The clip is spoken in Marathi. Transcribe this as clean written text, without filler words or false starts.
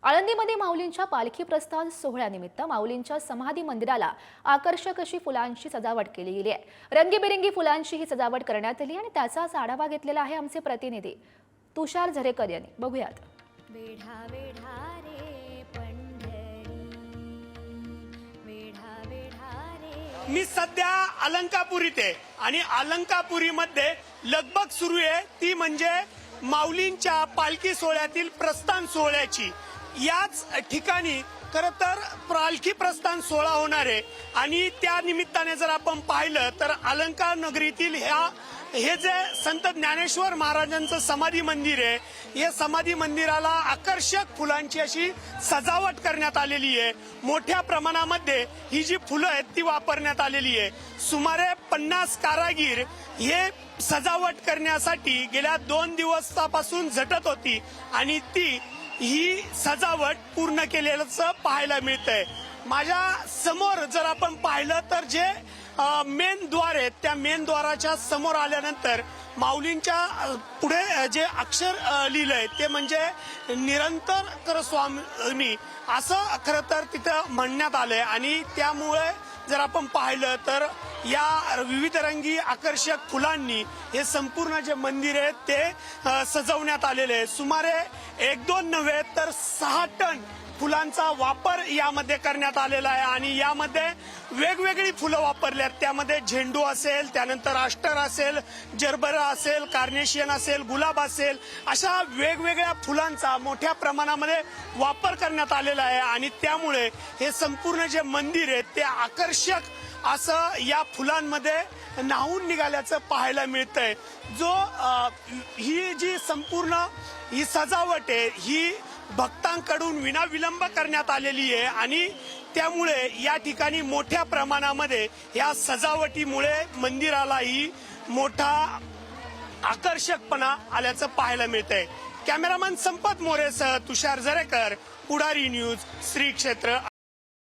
आळंदीमध्ये माऊलींच्या पालखी प्रस्थान सोहळ्यानिमित्त माऊलींच्या समाधी मंदिराला आकर्षक अशी फुलांची सजावट केली गेली आहे। रंगीबेरंगी फुलांची ही सजावट करण्यात आली आणि त्याचाच आढावा घेतलेला आहे आमचे प्रतिनिधी तुषार झरेकर यांनी। बघूयात। वेढा वेढा रे पंढरी, वेढा वेढा रे। मी सध्या अलंकापुरीत आहे आणि अलंकापुरीमध्ये लगबग सुरू आहे ती म्हणजे माऊलींच्या पालखी सोहळ्यातील प्रस्थान सोहळ्याची। याच ठिकाणी खरं तर पालखी प्रस्थान सोहळा होणार आहे आणि त्या निमित्ताने जर आपण पाहिलं तर अलंकार नगरीतील हे जे संत ज्ञानेश्वर महाराजांचं समाधी मंदिर आहे, हे समाधी मंदिराला आकर्षक फुलांची अशी सजावट करण्यात आलेली आहे। मोठ्या प्रमाणामध्ये ही जी फुलं आहेत ती वापरण्यात आलेली आहे। सुमारे 50 कारागीर हे सजावट करण्यासाठी गेल्या 2 दिवसापासून झटत होती आणि ही सजावट पूर्ण केलेलं पाहायला मिळतंय। माझ्या समोर जर आपण पाहिलं तर जे मेन द्वार आहे त्या मेन द्वाराच्या समोर आल्यानंतर माऊलींच्या पुढे जे अक्षर लिहिलंय ते म्हणजे निरंतर कर स्वामी असं खरं तर तिथं म्हणण्यात आलंय आणि त्यामुळे जर आपण पाहिलं तर या विविधरंगी आकर्षक फुलांनी हे संपूर्ण जे मंदिर आहे ते सजवण्यात आलेले आहे। सुमारे 1-2 नव्हे तर 6 टन फुलांचा वापर यामध्ये करण्यात आलेला आहे आणि यामध्ये वेगवेगळी फुलं वापरल्यात। त्यामध्ये झेंडू असेल, त्यानंतर अष्टर असेल, जरबरा असेल, कार्नेशियन असेल, गुलाब असेल, अशा वेगवेगळ्या फुलांचा मोठ्या प्रमाणामध्ये वापर करण्यात आलेला आहे आणि त्यामुळे हे संपूर्ण जे मंदिर आहे ते आकर्षक असं या फुलांमध्ये न्हावून निघाल्याचं पाहायला मिळतंय। ही जी संपूर्ण ही सजावट आहे ही भक्तांकडून विनाविलंब करण्यात आलेली आहे आणि त्यामुळे या ठिकाणी मोठ्या प्रमाणामध्ये या सजावटीमुळे मंदिरालाही मोठा आकर्षकपणा आल्याचं पाहायला मिळतंय। कॅमेरामन संपत मोरेसह तुषार झरेकर, पुढारी न्यूज, श्री क्षेत्र।